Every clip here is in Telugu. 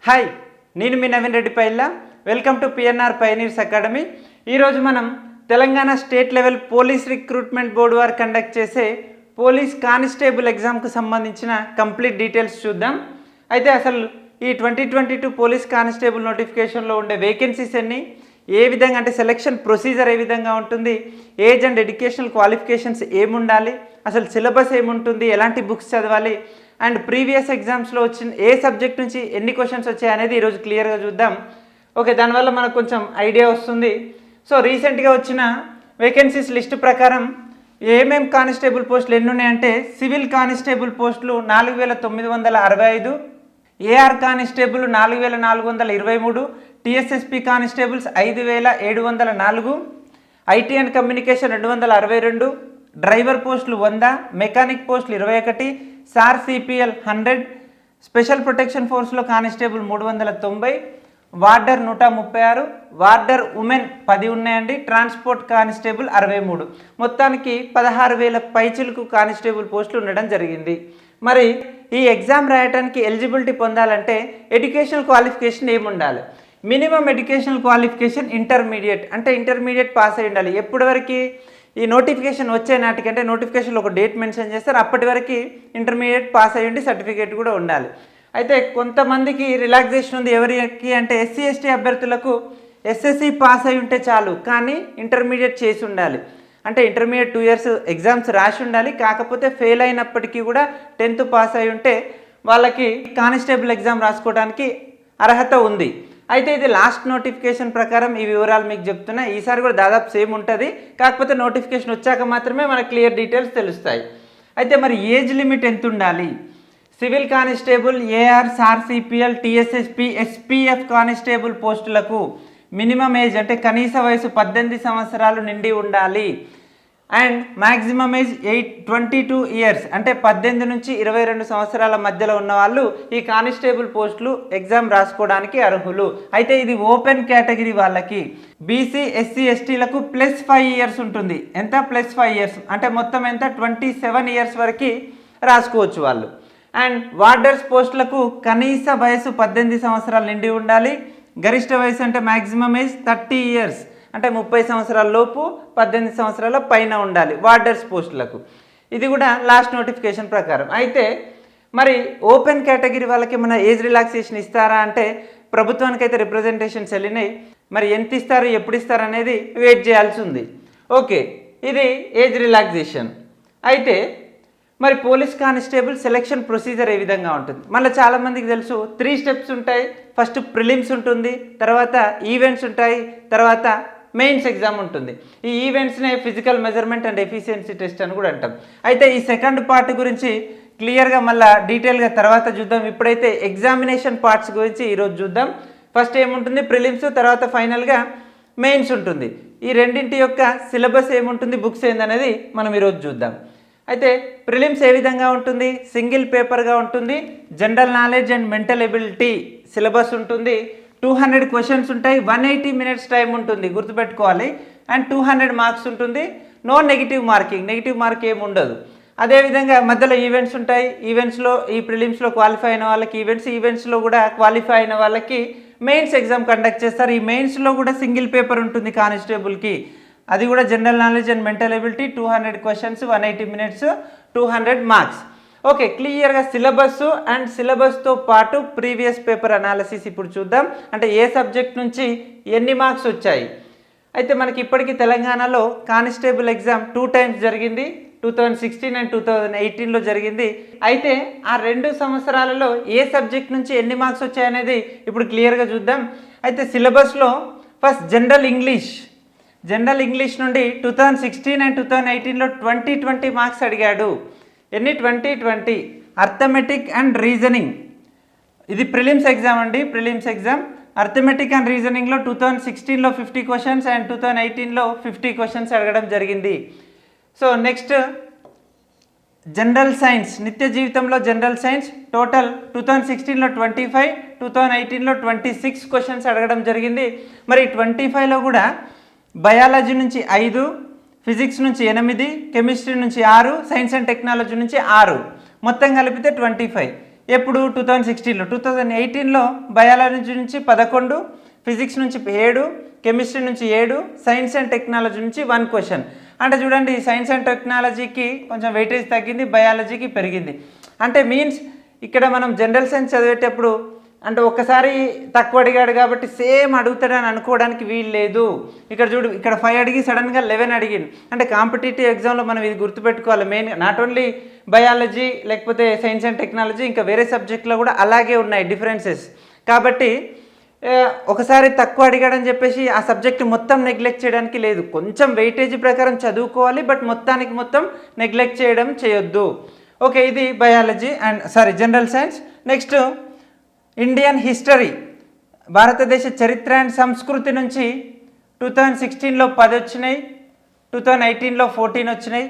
హాయ్, నేను మీ Naveen Reddy Pailla. Welcome to PNR pioneers academy. ఈరోజు మనం Telangana state level police recruitment board వారు కండక్ట్ చేసే పోలీస్ కానిస్టేబుల్ ఎగ్జామ్కు సంబంధించిన కంప్లీట్ డీటెయిల్స్ చూద్దాం. అయితే అసలు ఈ 2022 పోలీస్ కానిస్టేబుల్ నోటిఫికేషన్లో ఉండే వేకెన్సీస్ ఎన్ని, ఏ విధంగా అంటే సెలక్షన్ ప్రొసీజర్ ఏ విధంగా ఉంటుంది, ఏజ్ అండ్ ఎడ్యుకేషనల్ క్వాలిఫికేషన్స్ ఏముండాలి, అసలు సిలబస్ ఏముంటుంది, ఎలాంటి బుక్స్ చదవాలి అండ్ ప్రీవియస్ ఎగ్జామ్స్లో వచ్చిన ఏ సబ్జెక్ట్ నుంచి ఎన్ని క్వశ్చన్స్ వచ్చాయి అనేది ఈరోజు క్లియర్గా చూద్దాం. ఓకే, దానివల్ల మనకు కొంచెం ఐడియా వస్తుంది. సో రీసెంట్గా వచ్చిన వేకెన్సీస్ లిస్టు ప్రకారం ఏమేం కానిస్టేబుల్ పోస్టులు ఎన్ని ఉన్నాయంటే, సివిల్ కానిస్టేబుల్ పోస్టులు 4965, AR constable 4423, TSSP constables 5704, IT and communication 262, driver పోస్టులు 100, మెకానిక్ పోస్టులు 21, సార్ సిపిఎల్ 100, స్పెషల్ ప్రొటెక్షన్ ఫోర్స్లో కానిస్టేబుల్ 390, వార్డర్ 136, వార్డర్ ఉమెన్ 10 ఉన్నాయండి, ట్రాన్స్పోర్ట్ కానిస్టేబుల్ 63. మొత్తానికి 16,000 పైచిలకు కానిస్టేబుల్ పోస్టులు ఉండడం జరిగింది. మరి ఈ ఎగ్జామ్ రాయడానికి ఎలిజిబిలిటీ పొందాలంటే ఎడ్యుకేషనల్ క్వాలిఫికేషన్ ఏముండాలి? మినిమం ఎడ్యుకేషనల్ క్వాలిఫికేషన్ ఇంటర్మీడియట్, అంటే ఇంటర్మీడియట్ పాస్ అయి ఉండాలి. ఎప్పటి వరకు ఈ నోటిఫికేషన్ వచ్చే నాటికి, అంటే నోటిఫికేషన్లో ఒక డేట్ మెన్షన్ చేస్తారు, అప్పటి వరకు ఇంటర్మీడియట్ పాస్ అయ్యి ఉండి సర్టిఫికేట్ కూడా ఉండాలి. అయితే కొంతమందికి రిలాక్సేషన్ ఉంది. ఎవరికి అంటే ఎస్సీ ఎస్టీ అభ్యర్థులకు ఎస్ఎస్సి పాస్ అయి ఉంటే చాలు, కానీ ఇంటర్మీడియట్ చేసి ఉండాలి. అంటే ఇంటర్మీడియట్ 2 years ఎగ్జామ్స్ రాసి ఉండాలి. కాకపోతే ఫెయిల్ అయినప్పటికీ కూడా 10th పాస్ అయి ఉంటే వాళ్ళకి కానిస్టేబుల్ ఎగ్జామ్ రాసుకోవడానికి అర్హత ఉంది. అయితే ఇది లాస్ట్ నోటిఫికేషన్ ప్రకారం ఈ వివరాలు మీకు చెప్తున్నా. ఈసారి కూడా దాదాపు సేమ్ ఉంటుంది, కాకపోతే నోటిఫికేషన్ వచ్చాక మాత్రమే మనకు క్లియర్ డీటెయిల్స్ తెలుస్తాయి. అయితే మరి ఏజ్ లిమిట్ ఎంత ఉండాలి? Civil constable, AR, SAR CPL, TSSP, SPF constable పోస్టులకు మినిమం ఏజ్ అంటే కనీస వయసు 18 సంవత్సరాలు నిండి ఉండాలి. అండ్ మ్యాక్సిమం ఏజ్ 22 years అంటే 18 నుంచి 22 సంవత్సరాల మధ్యలో ఉన్న వాళ్ళు ఈ కానిస్టేబుల్ పోస్టులు ఎగ్జామ్ రాసుకోవడానికి అర్హులు. అయితే ఇది ఓపెన్ కేటగిరీ వాళ్ళకి. బీసీ, ఎస్సీ, ఎస్టీలకు +5 years ఉంటుంది. ఎంత? +5 years అంటే మొత్తం ఎంత? 27 years వరకు రాసుకోవచ్చు వాళ్ళు. అండ్ వార్డర్స్ పోస్టులకు కనీస వయసు 18 సంవత్సరాలు నిండి ఉండాలి. గరిష్ట వయసు అంటే మ్యాక్సిమం ఏజ్ 30 years అంటే 30 సంవత్సరాల లోపు 18 సంవత్సరాల పైన ఉండాలి వార్డర్స్ పోస్టులకు. ఇది కూడా లాస్ట్ నోటిఫికేషన్ ప్రకారం. అయితే మరి ఓపెన్ కేటగిరీ వాళ్ళకి మన ఏజ్ రిలాక్సేషన్ ఇస్తారా అంటే, ప్రభుత్వానికి అయితే రిప్రజెంటేషన్స్ వెళ్ళినాయి. మరి ఎంత ఇస్తారు, ఎప్పుడు ఇస్తారు అనేది వెయిట్ చేయాల్సి ఉంది. ఓకే, ఇది ఏజ్ రిలాక్సేషన్. అయితే మరి పోలీస్ కానిస్టేబుల్ సెలక్షన్ ప్రొసీజర్ ఏ విధంగా ఉంటుంది? మళ్ళీ చాలామందికి తెలుసు 3 steps ఉంటాయి. ఫస్ట్ ప్రిలిమ్స్ ఉంటుంది, తర్వాత ఈవెంట్స్ ఉంటాయి, తర్వాత మెయిన్స్ ఎగ్జామ్ ఉంటుంది. ఈ ఈవెంట్స్నే physical measurement and efficiency test అని కూడా అంటాం. అయితే ఈ సెకండ్ పార్ట్ గురించి క్లియర్గా మళ్ళీ డీటెయిల్గా తర్వాత చూద్దాం. ఇప్పుడైతే ఎగ్జామినేషన్ పార్ట్స్ గురించి ఈరోజు చూద్దాం. ఫస్ట్ ఏముంటుంది? ప్రిలిమ్స్, తర్వాత ఫైనల్గా మెయిన్స్ ఉంటుంది. ఈ రెండింటి యొక్క సిలబస్ ఏముంటుంది, బుక్స్ ఏందనేది మనం ఈరోజు చూద్దాం. అయితే ప్రిలిమ్స్ ఏ విధంగా ఉంటుంది? సింగిల్ పేపర్గా ఉంటుంది. General knowledge and mental ability syllabus ఉంటుంది. 200 క్వశ్చన్స్ ఉంటాయి. 180 minutes టైం ఉంటుంది, గుర్తుపెట్టుకోవాలి. అండ్ 200 మార్క్స్ ఉంటుంది. No negative marking, negative mark ఏమి ఉండదు. అదేవిధంగా మధ్యలో ఈవెంట్స్ ఉంటాయి. ఈవెంట్స్లో ఈ ప్రిలిమ్స్లో క్వాలిఫై అయిన వాళ్ళకి ఈవెంట్స్లో కూడా క్వాలిఫై అయిన వాళ్ళకి మెయిన్స్ ఎగ్జామ్ కండక్ట్ చేస్తారు. ఈ మెయిన్స్లో కూడా సింగిల్ పేపర్ ఉంటుంది కానిస్టేబుల్కి. అది కూడా general knowledge and mental ability, 200 questions, 180 minutes, 200 marks. Okay, క్లియర్గా సిలబస్ అండ్ సిలబస్తో పాటు ప్రీవియస్ పేపర్ అనాలిసిస్ ఇప్పుడు చూద్దాం. అంటే ఏ సబ్జెక్ట్ నుంచి ఎన్ని మార్క్స్ వచ్చాయి. అయితే మనకి ఇప్పటికీ తెలంగాణలో కానిస్టేబుల్ ఎగ్జామ్ 2 times జరిగింది. 2016 అండ్ 2018లో జరిగింది. అయితే ఆ 2 సంవత్సరాలలో ఏ సబ్జెక్ట్ నుంచి ఎన్ని మార్క్స్ వచ్చాయనేది ఇప్పుడు క్లియర్గా చూద్దాం. అయితే సిలబస్లో ఫస్ట్ జనరల్ ఇంగ్లీష్ నుండి 2016 అండ్ 2018లో 20 మార్క్స్ అడిగాడు. ఎన్ని? 20. అర్థమెటిక్ అండ్ రీజనింగ్, ఇది ప్రిలిమ్స్ ఎగ్జామ్ అండి. ప్రిలిమ్స్ ఎగ్జామ్ అర్థమెటిక్ అండ్ రీజనింగ్లో 2016లో 50 క్వశ్చన్స్ అండ్ 2018లో 50 క్వశ్చన్స్ అడగడం జరిగింది. సో నెక్స్ట్ జనరల్ సైన్స్, నిత్య జీవితంలో జనరల్ సైన్స్ టోటల్ 2016లో 25, 2018లో 26 క్వశ్చన్స్ అడగడం జరిగింది. మరి 25లో కూడా బయాలజీ నుంచి 5, ఫిజిక్స్ నుంచి 8, కెమిస్ట్రీ నుంచి 6, సైన్స్ అండ్ టెక్నాలజీ నుంచి 6, మొత్తం కలిపితే 25. ఎప్పుడు 2016లో. 2018లో బయాలజీ నుంచి 11, ఫిజిక్స్ నుంచి 7, కెమిస్ట్రీ నుంచి 7, సైన్స్ అండ్ టెక్నాలజీ నుంచి 1 క్వశ్చన్. అంటే చూడండి, సైన్స్ అండ్ టెక్నాలజీకి కొంచెం వెయిటేజ్ తగ్గింది, బయాలజీకి పెరిగింది. అంటే మీన్స్ ఇక్కడ మనం జనరల్ సైన్స్ చదివేటప్పుడు అంటే ఒక్కసారి తక్కువ అడిగాడు కాబట్టి సేమ్ అడుగుతాడని అనుకోవడానికి వీలు లేదు. ఇక్కడ చూడు, ఇక్కడ 5 అడిగి సడన్గా 11 అడిగింది. అంటే కాంపిటేటివ్ ఎగ్జామ్లో మనం ఇది గుర్తుపెట్టుకోవాలి. మెయిన్ నాట్ ఓన్లీ బయాలజీ లేకపోతే సైన్స్ అండ్ టెక్నాలజీ, ఇంకా వేరే సబ్జెక్ట్లో కూడా అలాగే ఉన్నాయి డిఫరెన్సెస్. కాబట్టి ఒకసారి తక్కువ అడిగాడని చెప్పేసి ఆ సబ్జెక్ట్ మొత్తం నెగ్లెక్ట్ చేయడానికి లేదు. కొంచెం వెయిటేజ్ ప్రకారం చదువుకోవాలి, బట్ మొత్తానికి మొత్తం నెగ్లెక్ట్ చేయొద్దు. ఓకే, ఇది biology and general science. Next Indian history, భారతదేశ చరిత్ర అండ్ సంస్కృతి నుంచి 2016లో 10 వచ్చినాయి, 2018లో 14 వచ్చినాయి.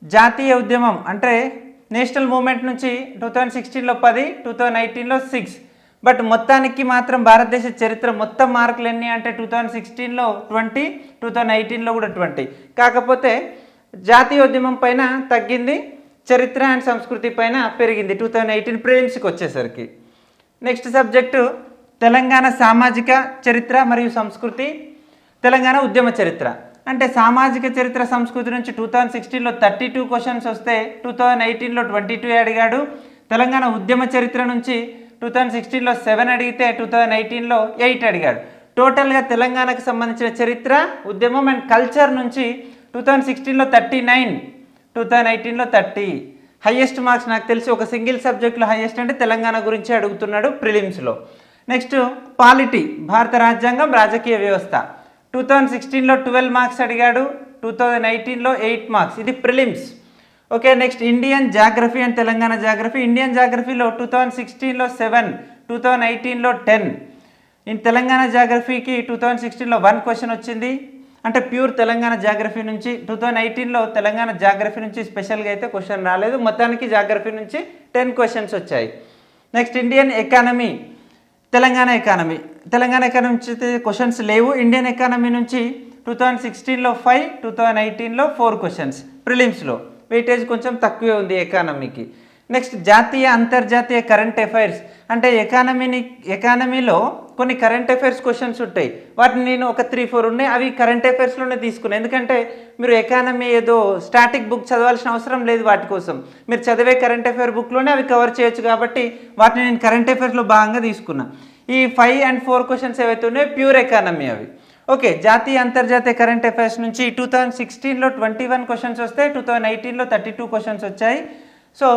జాతీయ ఉద్యమం అంటే నేషనల్ మూవ్మెంట్ నుంచి 2016లో 10, 2018లో 6. బట్ మొత్తానికి మాత్రం భారతదేశ చరిత్ర మొత్తం మార్కులు ఎన్ని అంటే 2016లో 20, 2018లో కూడా 20. కాకపోతే జాతీయ ఉద్యమం పైన తగ్గింది, చరిత్ర అండ్ సంస్కృతి పైన పెరిగింది 2018 ప్రిలిమ్స్కి వచ్చేసరికి. నెక్స్ట్ సబ్జెక్టు తెలంగాణ సామాజిక చరిత్ర మరియు సంస్కృతి, తెలంగాణ ఉద్యమ చరిత్ర. అంటే సామాజిక చరిత్ర సంస్కృతి నుంచి 2016లో 32 క్వశ్చన్స్ వస్తే 2018లో 22 అడిగాడు. తెలంగాణ ఉద్యమ చరిత్ర నుంచి 2016లో 7 అడిగితే 2018లో 8 అడిగాడు. టోటల్గా తెలంగాణకు సంబంధించిన చరిత్ర, ఉద్యమం అండ్ కల్చర్ నుంచి 2016లో 39, 2018లో 30. హైయెస్ట్ మార్క్స్ నాకు తెలిసి ఒక సింగిల్ సబ్జెక్ట్లో హైయెస్ట్ అంటే తెలంగాణ గురించి అడుగుతున్నాడు ప్రిలిమ్స్లో. నెక్స్ట్ పాలిటీ, భారత రాజ్యాంగం, రాజకీయ వ్యవస్థ. 2016లో 12 మార్క్స్ అడిగాడు, 2018లో 8 మార్క్స్. ఇది prelims. Okay, next Indian geography and Telangana geography. Indian జాగ్రఫీలో 2016లో 7, 2018లో 10. ఇన్ తెలంగాణ జాగ్రఫీకి 2016లో 1 క్వశ్చన్ వచ్చింది. అంటే ప్యూర్ తెలంగాణ జాగ్రఫీ నుంచి. 2018లో తెలంగాణ జాగ్రఫీ నుంచి స్పెషల్గా అయితే క్వశ్చన్ రాలేదు, మొత్తానికి జాగ్రఫీ నుంచి 10 క్వశ్చన్స్ వచ్చాయి. Next Indian economy, Telangana economy నుంచి క్వశ్చన్స్ లేవు. ఇండియన్ ఎకానమీ నుంచి 2016లో 5, 2018లో 4 క్వశ్చన్స్ ప్రిలిమ్స్లో. వెయిటేజ్ కొంచెం తక్కువే ఉంది ఎకానమీకి. నెక్స్ట్ జాతీయ అంతర్జాతీయ కరెంట్ అఫైర్స్. అంటే ఎకానమీలో కొన్ని కరెంట్ అఫైర్స్ క్వశ్చన్స్ ఉంటాయి, వాటిని నేను ఒక 3-4 ఉన్నాయి, అవి కరెంట్ అఫైర్స్లోనే తీసుకున్నాను. ఎందుకంటే మీరు ఎకానమీ ఏదో స్టాటిక్ బుక్ చదవాల్సిన అవసరం లేదు, వాటి కోసం మీరు చదివే కరెంట్ అఫైర్ బుక్లోనే అవి కవర్ చేయొచ్చు. కాబట్టి వాటిని నేను కరెంట్ అఫైర్స్లో భాగంగా తీసుకున్నా. ఈ 5 and 4 క్వశ్చన్స్ ఏవైతే ఉన్నాయో ప్యూర్ ఎకానమీ అవి. ఓకే, జాతీయ అంతర్జాతీయ కరెంట్ అఫైర్స్ నుంచి 2016లో 21 క్వశ్చన్స్ వస్తే 2018లో 32 క్వశ్చన్స్ వచ్చాయి. సో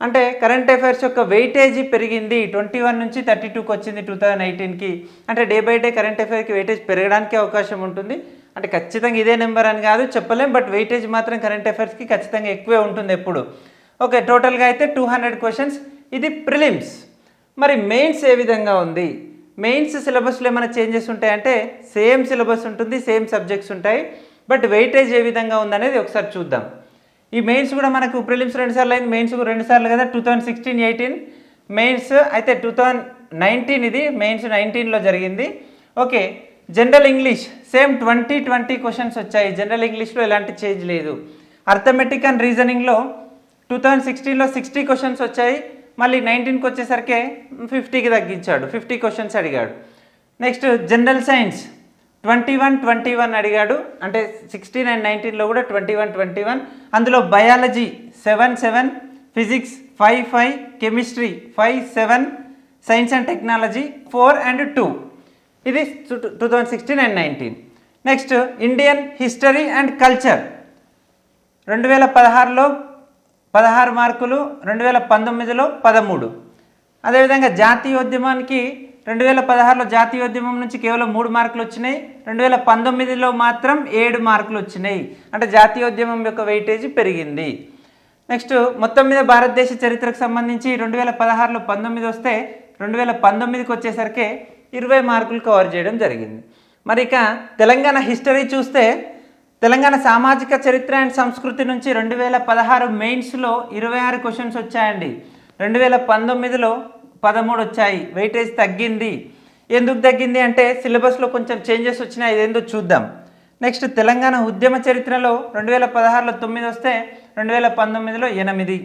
అంటే కరెంట్ అఫైర్స్ యొక్క వెయిటేజీ పెరిగింది, 21 నుంచి 32కి వచ్చింది 2018కి. అంటే డే బై డే కరెంట్ అఫైర్కి వెయిటేజ్ పెరగడానికి అవకాశం ఉంటుంది. అంటే ఖచ్చితంగా ఇదే నెంబర్ అని కాదు చెప్పలేం, బట్ వెయిటేజ్ మాత్రం కరెంట్ అఫైర్స్కి ఖచ్చితంగా ఎక్కువే ఉంటుంది ఎప్పుడు. ఓకే, టోటల్గా అయితే 200 క్వశ్చన్స్. ఇది ప్రిలిమ్స్. మరి మెయిన్స్ ఏ విధంగా ఉంది? మెయిన్స్ సిలబస్లో ఏమైనా చేంజెస్ ఉంటాయంటే సేమ్ సిలబస్ ఉంటుంది, సేమ్ సబ్జెక్ట్స్ ఉంటాయి, బట్ వెయిటేజ్ ఏ విధంగా ఉందనేది ఒకసారి చూద్దాం. ఈ మెయిన్స్ కూడా మనకు ప్రిలిమ్స్ 2 సార్లు అయింది, మెయిన్స్ 2 సార్లు కదా, 2016-18 మెయిన్స్. అయితే 2019 ఇది మెయిన్స్ 19లో జరిగింది. Okay, general English same 20 questions వచ్చాయి. జనరల్ ఇంగ్లీష్లో ఎలాంటి చేంజ్ లేదు. అర్థమెటిక్ అండ్ రీజనింగ్లో 2016లో 60 క్వశ్చన్స్ వచ్చాయి, మళ్ళీ 19కి వచ్చేసరికి 50కి తగ్గించాడు, 50 క్వశ్చన్స్ అడిగాడు. నెక్స్ట్ జనరల్ సైన్స్ 21 అడిగాడు, అంటే 16 and 19లో కూడా 21. అందులో biology 7, physics 5, chemistry 5, 7, science and technology 4 and 2. ఇది 2016 and 19. Next Indian history and culture 2016లో 16 మార్కులు, 2019లో 13. అదేవిధంగా జాతీయోద్యమానికి 2016లో జాతీయోద్యమం నుంచి కేవలం 3 మార్కులు వచ్చినాయి, 2019లో మాత్రం 7 మార్కులు వచ్చినాయి. అంటే జాతీయోద్యమం యొక్క వెయిటేజ్ పెరిగింది. నెక్స్ట్ మొత్తం మీద భారతదేశ చరిత్రకు సంబంధించి 2016లో 19 వస్తే 2019కి వచ్చేసరికి 20 మార్కులు కవర్ చేయడం జరిగింది. మరి ఇక తెలంగాణ హిస్టరీ చూస్తే తెలంగాణ సామాజిక చరిత్ర అండ్ సంస్కృతి నుంచి 2016 మెయిన్స్లో 26 క్వశ్చన్స్ వచ్చాయండి, 2019లో 13 వచ్చాయి. వెయిటేజ్ తగ్గింది. ఎందుకు తగ్గింది అంటే సిలబస్లో కొంచెం చేంజెస్ వచ్చినాయి, ఇదేందో చూద్దాం. నెక్స్ట్ తెలంగాణ ఉద్యమ చరిత్రలో 2016లో 9 వస్తే 2019లో 8.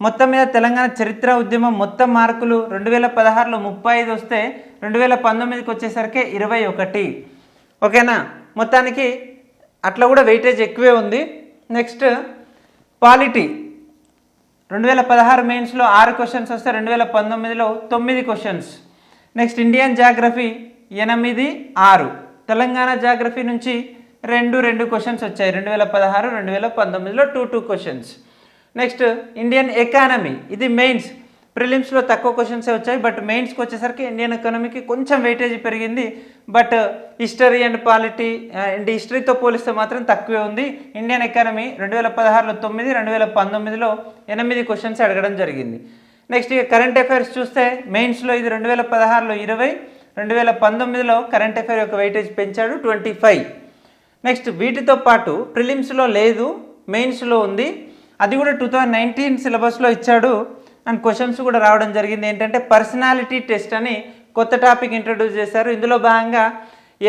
మొత్తం మీద తెలంగాణ చరిత్ర ఉద్యమం మొత్తం మార్కులు 2016లో 35 వస్తే 2019కి వచ్చేసరికి 21. ఓకేనా, మొత్తానికి అట్లా కూడా వెయిటేజ్ ఎక్కువే ఉంది. నెక్స్ట్ పాలిటీ 2016 మెయిన్స్లో 6 క్వశ్చన్స్ వస్తే 2019లో 9 questions. Next Indian geography 8, 6. Telangana geography నుంచి 2 క్వశ్చన్స్ వచ్చాయి 2016, 2019లో 2 క్వశ్చన్స్. నెక్స్ట్ ఇండియన్ ఎకానమీ, ఇది మెయిన్స్. ప్రిలిమ్స్లో తక్కువ క్వశ్చన్సే వచ్చాయి, బట్ మెయిన్స్కి వచ్చేసరికి ఇండియన్ ఎకానమీకి కొంచెం వెయిటేజ్ పెరిగింది. But history and polity and హిస్టరీతో పోలిస్తే మాత్రం తక్కువే ఉంది. ఇండియన్ ఎకానమీ 2016లో 9, 2019లో 8 క్వశ్చన్స్ అడగడం జరిగింది. నెక్స్ట్ ఇక కరెంట్ అఫైర్స్ చూస్తే మెయిన్స్లో ఇది 2016లో 20, 2019లో కరెంట్ అఫైర్ యొక్క వెయిటేజ్ పెంచాడు 25. నెక్స్ట్ వీటితో పాటు ప్రిలిమ్స్లో లేదు, మెయిన్స్లో ఉంది. అది కూడా 2019 సిలబస్లో ఇచ్చాడు. అండ్ క్వశ్చన్స్ కూడా రావడం జరిగింది. ఏంటంటే పర్సనాలిటీ టెస్ట్ అని కొత్త టాపిక్ ఇంట్రడ్యూస్ చేశారు. ఇందులో భాగంగా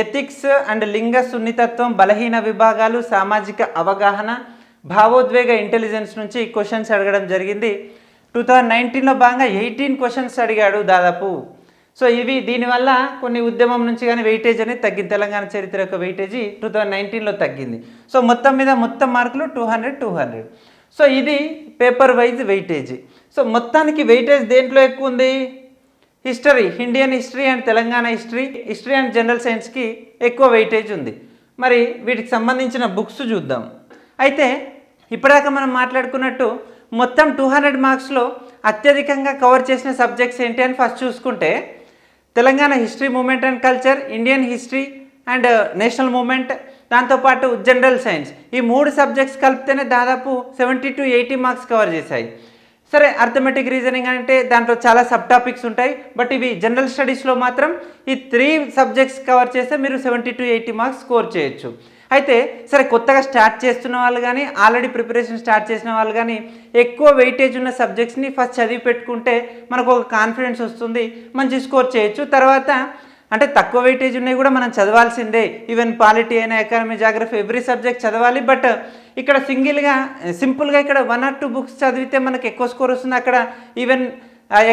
ఎథిక్స్ అండ్ లింగ సున్నితత్వం, బలహీన విభాగాలు, సామాజిక అవగాహన, భావోద్వేగ ఇంటెలిజెన్స్ నుంచి క్వశ్చన్స్ అడగడం జరిగింది. 2019లో భాగంగా 18 క్వశ్చన్స్ అడిగాడు దాదాపు. సో ఇవి దీనివల్ల కొన్ని ఉద్యమం నుంచి కానీ వెయిటేజ్ అనేది తగ్గింది. తెలంగాణ చరిత్ర యొక్క వెయిటేజీ 2019లో తగ్గింది. సో మొత్తం మీద మొత్తం మార్కులు 200. సో ఇది పేపర్ వైజ్ వెయిటేజ్. సో మొత్తానికి వెయిటేజ్ దేంట్లో ఎక్కువ ఉంది? History, Indian history and Telangana history and general సైన్స్కి ఎక్కువ వెయిటేజ్ ఉంది. మరి వీటికి సంబంధించిన బుక్స్ చూద్దాం. అయితే ఇప్పటిదాకా మనం మాట్లాడుకున్నట్టు మొత్తం 200 మార్క్స్లో అత్యధికంగా కవర్ చేసిన సబ్జెక్ట్స్ ఏంటి అని ఫస్ట్ చూసుకుంటే Telangana history, movement and culture, Indian history and national movement, దాంతోపాటు జనరల్ సైన్స్, ఈ 3 సబ్జెక్ట్స్ కలిపితేనే దాదాపు 70 to 80 మార్క్స్ కవర్ చేశాయి. సరే, అర్థమెటిక్ రీజనింగ్ అంటే దాంట్లో చాలా సబ్ టాపిక్స్ ఉంటాయి, బట్ ఇవి జనరల్ స్టడీస్లో మాత్రం ఈ 3 సబ్జెక్ట్స్ కవర్ చేస్తే మీరు 70 to 80 మార్క్స్ స్కోర్ చేయొచ్చు. అయితే సరే, కొత్తగా స్టార్ట్ చేస్తున్న వాళ్ళు కానీ ఆల్రెడీ ప్రిపరేషన్ స్టార్ట్ చేసిన వాళ్ళు కానీ ఎక్కువ వెయిటేజ్ ఉన్న సబ్జెక్ట్స్ని ఫస్ట్ చదివి పెట్టుకుంటే మనకు ఒక కాన్ఫిడెన్స్ వస్తుంది, మంచి స్కోర్ చేయొచ్చు. తర్వాత అంటే తక్కువ వెయిటేజ్ ఉన్నాయి కూడా మనం చదవాల్సిందే. ఈవెన్ పాలిటీ అయినా, ఎకానమీ, జాగ్రఫీ, ఎవ్రీ సబ్జెక్ట్ చదవాలి. బట్ ఇక్కడ సింపుల్గా ఇక్కడ 1 or 2 బుక్స్ చదివితే మనకు ఎక్కువ స్కోర్ వస్తుంది. అక్కడ ఈవెన్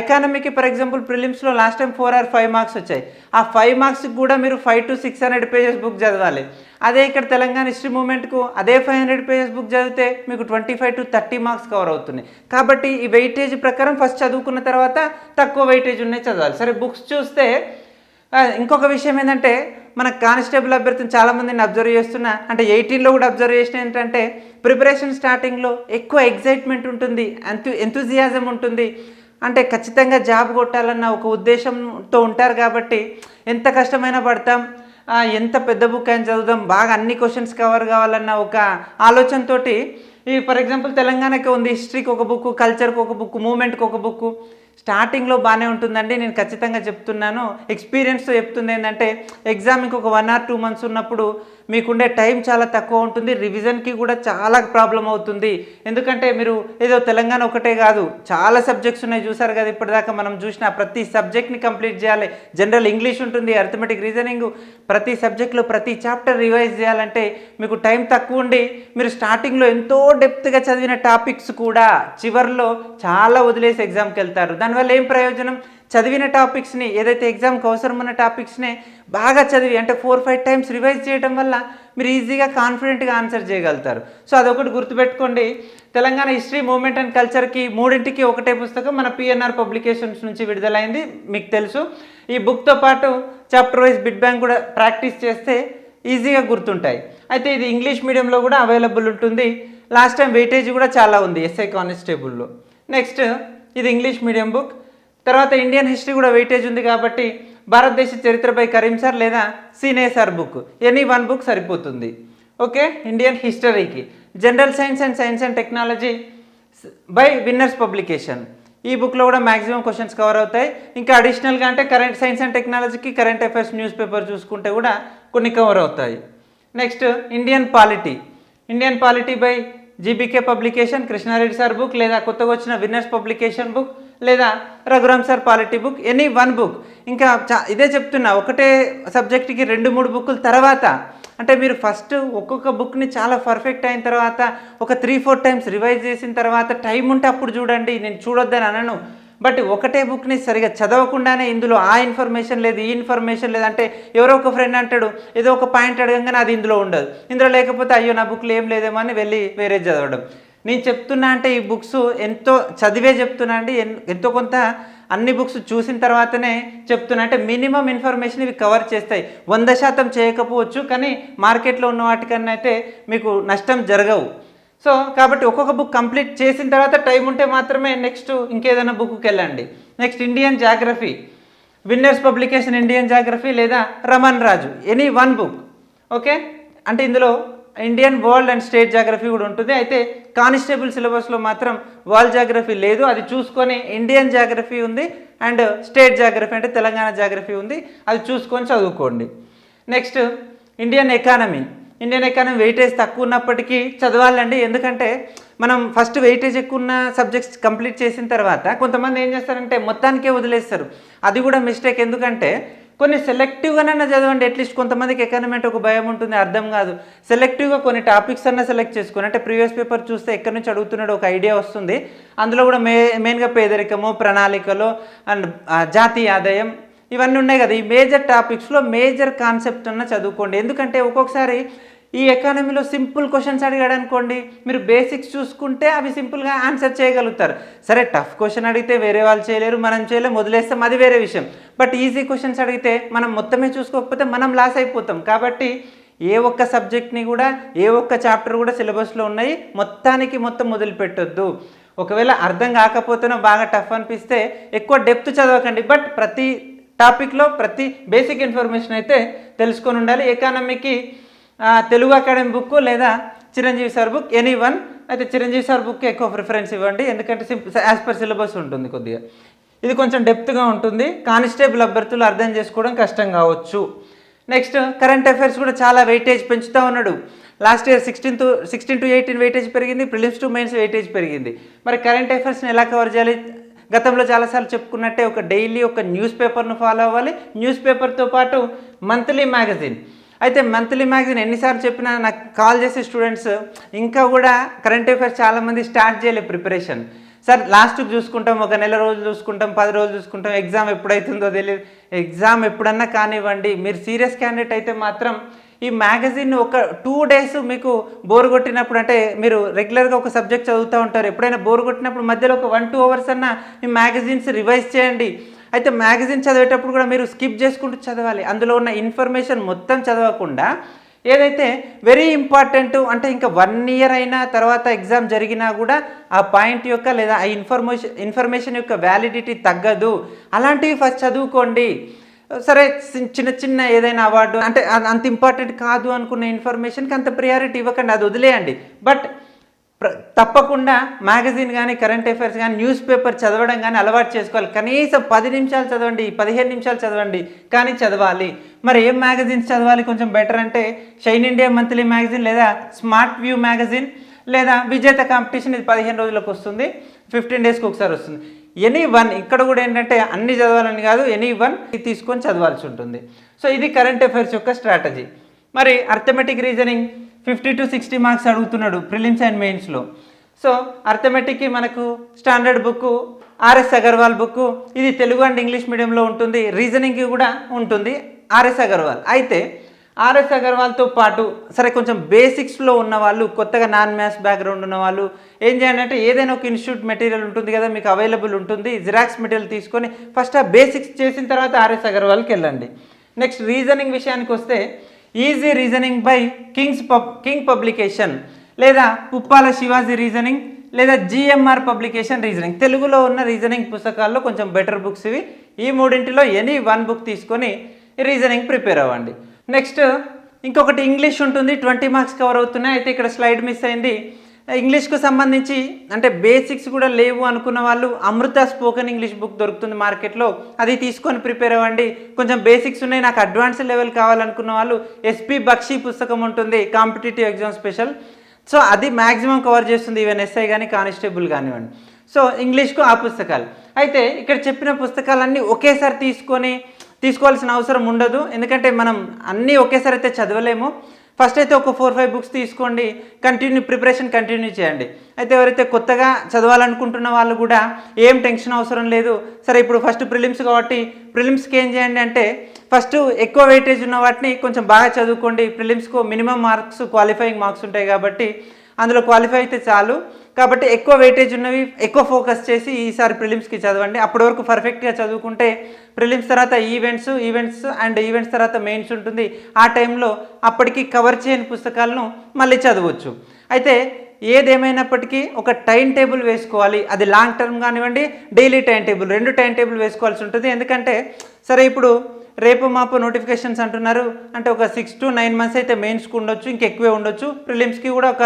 ఎకానమీకి ఫర్ ఎగ్జాంపుల్ ప్రిలిమ్స్లో లాస్ట్ టైం 4 or 5 మార్క్స్ వచ్చాయి. ఆ 5 మార్క్స్కి కూడా మీరు 500 to 600 పేజెస్ బుక్ చదవాలి. అదే ఇక్కడ తెలంగాణ హిస్టరీ మూమెంట్కు అదే 500 పేజెస్ బుక్ చదివితే మీకు 25 to 30 మార్క్స్ కవర్ అవుతున్నాయి. కాబట్టి ఈ వెయిటేజ్ ప్రకారం ఫస్ట్ చదువుకున్న తర్వాత తక్కువ వెయిటేజ్ ఉన్నాయి చదవాలి. సరే, బుక్స్ చూస్తే ఇంకొక విషయం ఏంటంటే మన కానిస్టేబుల్ అభ్యర్థిని చాలామందిని అబ్జర్వ్ చేస్తున్నా, అంటే 18లో కూడా అబ్జర్వ్ చేసిన ఏంటంటే ప్రిపరేషన్ స్టార్టింగ్లో ఎక్కువ ఎగ్జైట్మెంట్ ఉంటుంది, ఎంతూజియాజం ఉంటుంది. అంటే ఖచ్చితంగా జాబ్ కొట్టాలన్న ఒక ఉద్దేశంతో ఉంటారు. కాబట్టి ఎంత కష్టమైనా పడతాం, ఎంత పెద్ద బుక్ అయినా చదువుదాం, బాగా అన్ని క్వశ్చన్స్ కవర్ కావాలన్న ఒక ఆలోచనతోటి ఈ ఫర్ ఎగ్జాంపుల్ తెలంగాణకి ఉంది, హిస్టరీకి ఒక బుక్, కల్చర్కి ఒక బుక్, మూమెంట్కి ఒక బుక్. స్టార్టింగ్లో బాగానే ఉంటుందండి, నేను ఖచ్చితంగా చెప్తున్నాను, ఎక్స్పీరియన్స్తో చెప్తుంది. ఏంటంటే ఎగ్జామ్కి ఒక 1 or 2 months ఉన్నప్పుడు మీకుండే టైం చాలా తక్కువ ఉంటుంది, రివిజన్కి కూడా చాలా ప్రాబ్లం అవుతుంది. ఎందుకంటే మీరు ఏదో తెలంగాణ ఒకటే కాదు, చాలా సబ్జెక్ట్స్ ఉన్నాయి చూసారు కదా, ఇప్పటిదాకా మనం చూసిన ప్రతి సబ్జెక్ట్ని కంప్లీట్ చేయాలి. జనరల్ ఇంగ్లీష్ ఉంటుంది, అర్థమెటిక్ రీజనింగ్, ప్రతి సబ్జెక్ట్లో ప్రతి చాప్టర్ రివైజ్ చేయాలంటే మీకు టైం తక్కువ ఉండి మీరు స్టార్టింగ్లో ఎంతో డెప్త్గా చదివిన టాపిక్స్ కూడా చివరిలో చాలా వదిలేసి ఎగ్జామ్కి వెళ్తారు. దానివల్ల ఏం ప్రయోజనం? చదివిన టాపిక్స్ని, ఏదైతే ఎగ్జామ్కి అవసరం ఉన్న టాపిక్స్ని బాగా చదివి అంటే 4-5 times రివైజ్ చేయడం వల్ల మీరు ఈజీగా కాన్ఫిడెంట్గా ఆన్సర్ చేయగలుగుతారు. సో అదొకటి గుర్తుపెట్టుకోండి. తెలంగాణ హిస్టరీ, మూమెంట్ అండ్ కల్చర్కి 3టికి ఒకటే పుస్తకం మన పిఎన్ఆర్ పబ్లికేషన్స్ నుంచి విడుదలైంది, మీకు తెలుసు. ఈ బుక్తో పాటు చాప్టర్ వైజ్ బిట్ బ్యాంక్ కూడా ప్రాక్టీస్ చేస్తే ఈజీగా గుర్తుంటాయి. అయితే ఇది ఇంగ్లీష్ మీడియంలో కూడా అవైలబుల్ ఉంటుంది. లాస్ట్ టైం వెయిటేజ్ కూడా చాలా ఉంది ఎస్ఐ కానిస్టేబుల్లో. నెక్స్ట్ ఇది ఇంగ్లీష్ మీడియం బుక్. తర్వాత ఇండియన్ హిస్టరీ కూడా వెయిటేజ్ ఉంది కాబట్టి భారతదేశ చరిత్రపై కరీం సార్ లేదా సీనే సార్ బుక్, ఎనీ 1 book సరిపోతుంది. ఓకే, ఇండియన్ హిస్టరీకి. General science and science and technology by winners publication, ఈ బుక్లో కూడా మ్యాక్సిమం క్వశ్చన్స్ కవర్ అవుతాయి. ఇంకా అడిషనల్గా అంటే కరెంట్ సైన్స్ అండ్ టెక్నాలజీకి కరెంట్ అఫైర్స్ న్యూస్ పేపర్ చూసుకుంటే కూడా కొన్ని కవర్ అవుతాయి. Next Indian polity by GBK publication, Krishna Reddy sir book లేదా కొత్తగా వచ్చిన విన్నర్స్ పబ్లికేషన్ బుక్, లేదా Raghuram sir polity book, any one book. ఇంకా ఇదే చెప్తున్నా, ఒకటే సబ్జెక్ట్కి 2-3 బుక్కుల తర్వాత అంటే మీరు ఫస్ట్ ఒక్కొక్క బుక్ని చాలా పర్ఫెక్ట్ అయిన తర్వాత ఒక 3-4 టైమ్స్ రివైజ్ చేసిన తర్వాత టైం ఉంటే అప్పుడు చూడండి, నేను చూడొద్దని అనను. బట్ ఒకటే బుక్ని సరిగా చదవకుండానే ఇందులో ఆ ఇన్ఫర్మేషన్ లేదు, ఈ ఇన్ఫర్మేషన్ లేదు అంటే ఎవరో ఒక ఫ్రెండ్ అంటాడు, ఏదో ఒక పాయింట్ అడగంగానే అది ఇందులో ఉండదు, ఇందులో లేకపోతే అయ్యో నా బుక్లో ఏం లేదేమో అని వెళ్ళి వేరే చదవడం. నేను చెప్తున్నా అంటే ఈ బుక్స్ ఎంతో చదివే చెప్తున్నా అండి, ఎంతో కొంత అన్ని బుక్స్ చూసిన తర్వాతనే చెప్తున్నా. అంటే మినిమం ఇన్ఫర్మేషన్ ఇవి కవర్ చేస్తాయి. 100% చేయకపోవచ్చు, కానీ మార్కెట్లో ఉన్న వాటికన్నా అయితే మీకు నష్టం జరగవు. సో కాబట్టి ఒక్కొక్క బుక్ కంప్లీట్ చేసిన తర్వాత టైం ఉంటే మాత్రమే నెక్స్ట్ ఇంకేదైనా బుక్కి వెళ్ళండి. Next Indian geography, winners publication Indian geography లేదా రమణ్ రాజు, ఎనీ వన్ బుక్. ఓకే, అంటే ఇందులో Indian world and state geography కూడా ఉంటుంది. అయితే కానిస్టేబుల్ సిలబస్లో మాత్రం వరల్డ్ జాగ్రఫీ లేదు, అది చూసుకొని ఇండియన్ జాగ్రఫీ ఉంది అండ్ స్టేట్ జాగ్రఫీ అంటే తెలంగాణ జాగ్రఫీ ఉంది, అది చూసుకొని చదువుకోండి. నెక్స్ట్ ఇండియన్ ఎకానమీ వెయిటేజ్ తక్కువ ఉన్నప్పటికీ చదవాలండి. ఎందుకంటే మనం ఫస్ట్ వెయిటేజ్ ఎక్కువ ఉన్న సబ్జెక్ట్స్ కంప్లీట్ చేసిన తర్వాత కొంతమంది ఏం చేస్తారంటే మొత్తానికే వదిలేస్తారు, అది కూడా మిస్టేక్. ఎందుకంటే కొన్ని సెలెక్టివ్గానైనా చదవండి. అట్లీస్ట్ కొంతమందికి ఎకానమీ అంటే ఒక భయం ఉంటుంది, అర్థం కాదు. సెలెక్టివ్గా కొన్ని టాపిక్స్ అన్నా సెలెక్ట్ చేసుకొని, అంటే ప్రీవియస్ పేపర్ చూస్తే ఎక్కడి నుంచి అడుగుతున్నాడు ఒక ఐడియా వస్తుంది. అందులో కూడా మెయిన్గా పేదరికము, ప్రణాళికలు అండ్ జాతీయ ఆదాయం ఇవన్నీ ఉన్నాయి కదా. ఈ మేజర్ టాపిక్స్లో మేజర్ కాన్సెప్ట్ అన్న చదువుకోండి. ఎందుకంటే ఒక్కొక్కసారి ఈ ఎకానమీలో సింపుల్ క్వశ్చన్స్ అడిగాడు అనుకోండి, మీరు బేసిక్స్ చూసుకుంటే అవి సింపుల్గా ఆన్సర్ చేయగలుగుతారు. సరే, టఫ్ క్వశ్చన్ అడిగితే వేరే వాళ్ళు చేయలేరు, మనం చేయలేము, వదిలేస్తాం, అది వేరే విషయం. బట్ ఈజీ క్వశ్చన్స్ అడిగితే మనం మొత్తమే చూసుకోకపోతే మనం లాస్ అయిపోతాం. కాబట్టి ఏ ఒక్క సబ్జెక్ట్ని కూడా, ఏ ఒక్క చాప్టర్ కూడా సిలబస్లో ఉన్నాయి మొత్తం వదిలిపెట్టొద్దు. ఒకవేళ అర్థం కాకపోతేనో బాగా టఫ్ అనిపిస్తే ఎక్కువ డెప్త్ చదవకండి, బట్ ప్రతి టాపిక్లో ప్రతి బేసిక్ ఇన్ఫర్మేషన్ అయితే తెలుసుకొని ఉండాలి. ఎకానమీకి తెలుగు అకాడమీ బుక్ లేదా Chiranjeevi sir book, any one. అయితే చిరంజీవి సార్ బుక్ ఎక్కువ ప్రిఫరెన్స్ ఇవ్వండి, ఎందుకంటే యాజ్ పర్ సిలబస్ ఉంటుంది. కొద్దిగా ఇది కొంచెం డెప్త్గా ఉంటుంది, కానిస్టేబుల్ అభ్యర్థులు అర్థం చేసుకోవడం కష్టం కావచ్చు. నెక్స్ట్ కరెంట్ అఫైర్స్ కూడా చాలా వెయిటేజ్ పెంచుతూ ఉన్నాడు. లాస్ట్ ఇయర్ 16 to 18 వెయిటేజ్ పెరిగింది, ప్రిలిమ్స్ టు మెయిన్స్ వెయిటేజ్ పెరిగింది. మరి కరెంట్ అఫైర్స్ని ఎలా కవర్ చేయాలి? గతంలో చాలాసార్లు చెప్పుకున్నట్టే ఒక డైలీ ఒక న్యూస్ పేపర్ను ఫాలో అవ్వాలి. న్యూస్ పేపర్తో పాటు మంత్లీ మ్యాగజైన్. అయితే మంత్లీ మ్యాగజైన్ ఎన్నిసార్లు చెప్పినా నాకు కాల్ చేసే స్టూడెంట్స్ ఇంకా కూడా కరెంట్ అఫైర్స్ చాలామంది స్టార్ట్ చేయలేదు ప్రిపరేషన్. సార్ లాస్ట్కి చూసుకుంటాం, ఒక నెల రోజులు చూసుకుంటాం, 10 రోజులు చూసుకుంటాం, ఎగ్జామ్ ఎప్పుడైతుందో తెలియదు. ఎగ్జామ్ ఎప్పుడన్నా కానివ్వండి, మీరు సీరియస్ క్యాండిడేట్ అయితే మాత్రం ఈ మ్యాగజైన్ ఒక 2 days మీకు బోర్ కొట్టినప్పుడు, అంటే మీరు రెగ్యులర్గా ఒక సబ్జెక్ట్ చదువుతూ ఉంటారు, ఎప్పుడైనా బోర్ కొట్టినప్పుడు మధ్యలో ఒక 1-2 hours అన్నా ఈ మ్యాగజైన్స్ రివైజ్ చేయండి. అయితే మ్యాగజైన్ చదివేటప్పుడు కూడా మీరు స్కిప్ చేసుకుంటూ చదవాలి. అందులో ఉన్న ఇన్ఫర్మేషన్ మొత్తం చదవకుండా ఏదైతే వెరీ ఇంపార్టెంట్, అంటే ఇంకా 1 year అయినా తర్వాత ఎగ్జామ్ జరిగినా కూడా ఆ పాయింట్ యొక్క లేదా ఆ ఇన్ఫర్మేషన్ యొక్క వ్యాలిడిటీ తగ్గదు, అలాంటివి ఫస్ట్ చదువుకోండి. సరే, చిన్న ఏదైనా అవార్డు అంటే అంత ఇంపార్టెంట్ కాదు అనుకున్న ఇన్ఫర్మేషన్కి అంత ప్రియారిటీ ఇవ్వకండి, అది వదిలేయండి. బట్ తప్పకుండా మ్యాగజైన్ కానీ, కరెంట్ అఫైర్స్ కానీ, న్యూస్ పేపర్ చదవడం కానీ అలవాటు చేసుకోవాలి. కనీసం 10 నిమిషాలు చదవండి, 15 నిమిషాలు చదవండి, కానీ చదవాలి. మరి ఏం మ్యాగజైన్స్ చదవాలి కొంచెం బెటర్ అంటే షైన్ ఇండియా మంత్లీ మ్యాగజైన్ లేదా స్మార్ట్ వ్యూ మ్యాగజైన్ లేదా విజేత కాంపిటీషన్, ఇది 15 రోజులకు వస్తుంది, 15 daysకి ఒకసారి వస్తుంది. ఎనీ వన్, ఇక్కడ కూడా ఏంటంటే అన్ని చదవాలని కాదు, ఎనీ వన్ తీసుకొని చదవాల్సి ఉంటుంది. సో ఇది కరెంట్ అఫైర్స్ యొక్క స్ట్రాటజీ. మరి అర్థమెటిక్ రీజనింగ్ 50 to 60 మార్క్స్ అడుగుతున్నాడు ప్రిలిమ్స్ అండ్ మెయిన్స్లో. సో అర్థమెటిక్కి మనకు standard book RS Agarwal book, ఇది తెలుగు అండ్ ఇంగ్లీష్ మీడియంలో ఉంటుంది. రీజనింగ్కి కూడా ఉంటుంది ఆర్ఎస్ అగర్వాల్. అయితే ఆర్ఎస్ అగర్వాల్తో పాటు సరే కొంచెం బేసిక్స్లో ఉన్న వాళ్ళు, కొత్తగా నాన్ మ్యాథ్స్ బ్యాక్గ్రౌండ్ ఉన్న వాళ్ళు ఏం చేయాలంటే ఏదైనా ఒక ఇన్స్టిట్యూట్ మెటీరియల్ ఉంటుంది కదా మీకు అవైలబుల్ ఉంటుంది, జిరాక్స్ మెటీరియల్ తీసుకొని ఫస్ట్ ఆ బేసిక్స్ చేసిన తర్వాత ఆర్ఎస్ అగర్వాల్కి వెళ్ళండి. నెక్స్ట్ రీజనింగ్ విషయానికి వస్తే easy reasoning by king publication లేదా పుప్పాల శివాజీ రీజనింగ్ లేదా జిఎంఆర్ పబ్లికేషన్ రీజనింగ్, తెలుగులో ఉన్న రీజనింగ్ పుస్తకాల్లో కొంచెం బెటర్ బుక్స్ ఇవి. ఈ మూడింటిలో ఎనీ వన్ బుక్ తీసుకొని రీజనింగ్ ప్రిపేర్ అవ్వండి. నెక్స్ట్ ఇంకొకటి ఇంగ్లీష్ ఉంటుంది, 20 మార్క్స్ కవర్ అవుతున్నాయి. అయితే ఇక్కడ స్లైడ్ మిస్ అయింది. ఇంగ్లీష్కు సంబంధించి అంటే బేసిక్స్ కూడా లేవు అనుకున్న వాళ్ళు అమృత స్పోకెన్ ఇంగ్లీష్ బుక్ దొరుకుతుంది మార్కెట్లో, అది తీసుకొని ప్రిపేర్ అవ్వండి. కొంచెం బేసిక్స్ ఉన్నాయి, నాకు అడ్వాన్స్ లెవెల్ కావాలనుకున్న వాళ్ళు ఎస్పి బక్షి పుస్తకం ఉంటుంది, కాంపిటేటివ్ ఎగ్జామ్ స్పెషల్. సో అది మ్యాక్సిమం కవర్ చేస్తుంది, ఈవెన్ ఎస్ఐ కానీ కానిస్టేబుల్ కానివ్వండి. సో ఇంగ్లీష్కు ఆ పుస్తకాలు. అయితే ఇక్కడ చెప్పిన పుస్తకాలన్నీ ఒకేసారి తీసుకోవాల్సిన అవసరం ఉండదు. ఎందుకంటే మనం అన్నీ ఒకేసారి అయితే చదవలేము. ఫస్ట్ అయితే ఒక 4-5 బుక్స్ తీసుకోండి, ప్రిపరేషన్ కంటిన్యూ చేయండి. అయితే ఎవరైతే కొత్తగా చదవాలనుకుంటున్న వాళ్ళు కూడా ఏం టెన్షన్ అవసరం లేదు. సరే, ఇప్పుడు ఫస్ట్ ప్రిలిమ్స్ కాబట్టి ప్రిలిమ్స్కి ఏం చేయండి అంటే ఫస్ట్ ఎక్కువ వెయిటేజ్ ఉన్న వాటిని కొంచెం బాగా చదువుకోండి. ప్రిలిమ్స్కు మినిమం మార్క్స్ క్వాలిఫైయింగ్ మార్క్స్ ఉంటాయి కాబట్టి అందులో క్వాలిఫై అయితే చాలు. కాబట్టి ఎక్కువ వెయిటేజ్ ఉన్నవి ఎక్కువ ఫోకస్ చేసి ఈసారి ప్రిలిమ్స్కి చదవండి. అప్పటి వరకు పర్ఫెక్ట్గా చదువుకుంటే ప్రిలిమ్స్ తర్వాత ఈవెంట్స్ తర్వాత మెయిన్స్ ఉంటుంది. ఆ టైంలో అప్పటికి కవర్ చేయని పుస్తకాలను మళ్ళీ చదవచ్చు. అయితే ఏదేమైనప్పటికీ ఒక టైం టేబుల్ వేసుకోవాలి. అది లాంగ్ టర్మ్ కానివ్వండి, daily time table, 2 time table వేసుకోవాల్సి ఉంటుంది. ఎందుకంటే సరే, ఇప్పుడు రేపు మాపు నోటిఫికేషన్స్ అంటున్నారు అంటే ఒక 6 to 9 మంత్స్ అయితే మెయిన్స్కి ఉండొచ్చు, ఇంకెక్కువే ఉండొచ్చు. ప్రిలిమ్స్కి కూడా ఒక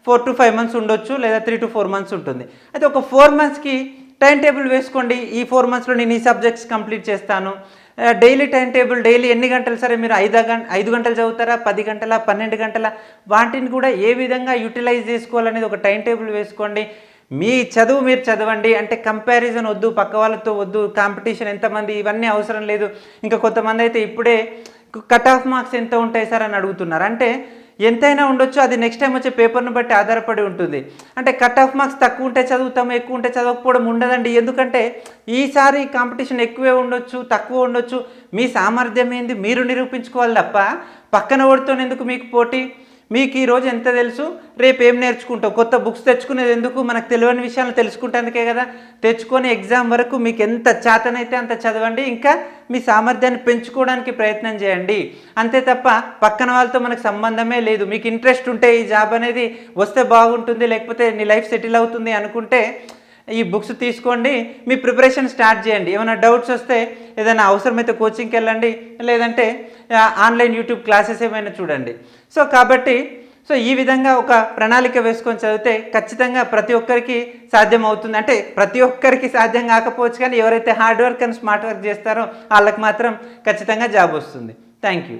4 to 5 మంత్స్ ఉండొచ్చు, లేదా 3 to 4 మంత్స్ ఉంటుంది. అయితే ఒక 4 మంత్స్కి టైం టేబుల్ వేసుకోండి. ఈ 4 మంత్స్లో నేను ఈ సబ్జెక్ట్స్ కంప్లీట్ చేస్తాను. డైలీ టైం టేబుల్, డైలీ ఎన్ని గంటలు, సరే మీరు 5 గంటలు చదువుతారా, 10 గంటల, 12 గంటల, వాటిని కూడా ఏ విధంగా యూటిలైజ్ చేసుకోవాలనేది ఒక టైం టేబుల్ వేసుకోండి. మీ చదువు మీరు చదవండి. అంటే కంపారిజన్ వద్దు, పక్క వాళ్ళతో వద్దు, కాంపిటీషన్ ఎంతమంది, ఇవన్నీ అవసరం లేదు. ఇంకా కొంతమంది అయితే ఇప్పుడే కట్ ఆఫ్ మార్క్స్ ఎంత ఉంటాయి సార్ అని అడుగుతున్నారు. అంటే ఎంతైనా ఉండొచ్చు, అది నెక్స్ట్ టైం వచ్చే పేపర్ను బట్టి ఆధారపడి ఉంటుంది. అంటే కట్ ఆఫ్ మార్క్స్ తక్కువ ఉంటే చదువుతాము, ఎక్కువ ఉంటే చదవకపోవడం ఉండదండి. ఎందుకంటే ఈసారి కాంపిటీషన్ ఎక్కువే ఉండొచ్చు, తక్కువ ఉండొచ్చు. మీ సామర్థ్యం ఏంది మీరు నిరూపించుకోవాలి తప్ప పక్కన ఓడుతోనేందుకు మీకు పోటీ. మీకు ఈరోజు ఎంత తెలుసు, రేపు ఏం నేర్చుకుంటావు. కొత్త బుక్స్ తెచ్చుకునేది ఎందుకు, మనకు తెలియని విషయాలు తెలుసుకుంటేందుకే కదా. తెచ్చుకొని ఎగ్జామ్ వరకు మీకు ఎంత చేతనైతే అంత చదవండి, ఇంకా మీ సామర్థ్యాన్ని పెంచుకోవడానికి ప్రయత్నం చేయండి. అంతే తప్ప పక్కన వాళ్ళతో మనకు సంబంధమే లేదు. మీకు ఇంట్రెస్ట్ ఉంటే ఈ జాబ్ అనేది వస్తే బాగుంటుంది, లేకపోతే నీ లైఫ్ సెటిల్ అవుతుంది అనుకుంటే ఈ బుక్స్ తీసుకోండి, మీ ప్రిపరేషన్ స్టార్ట్ చేయండి. ఏమైనా డౌట్స్ వస్తే ఏదైనా అవసరమైతే కోచింగ్కి వెళ్ళండి, లేదంటే ఆన్లైన్ యూట్యూబ్ క్లాసెస్ ఏమైనా చూడండి. కాబట్టి ఈ విధంగా ఒక ప్రణాళిక వేసుకొని చదివితే ఖచ్చితంగా ప్రతి ఒక్కరికి సాధ్యం అవుతుంది. అంటే ప్రతి ఒక్కరికి సాధ్యం కాకపోవచ్చు, కానీ ఎవరైతే hard work and smart work చేస్తారో వాళ్ళకి మాత్రం ఖచ్చితంగా జాబ్ వస్తుంది. Thank you.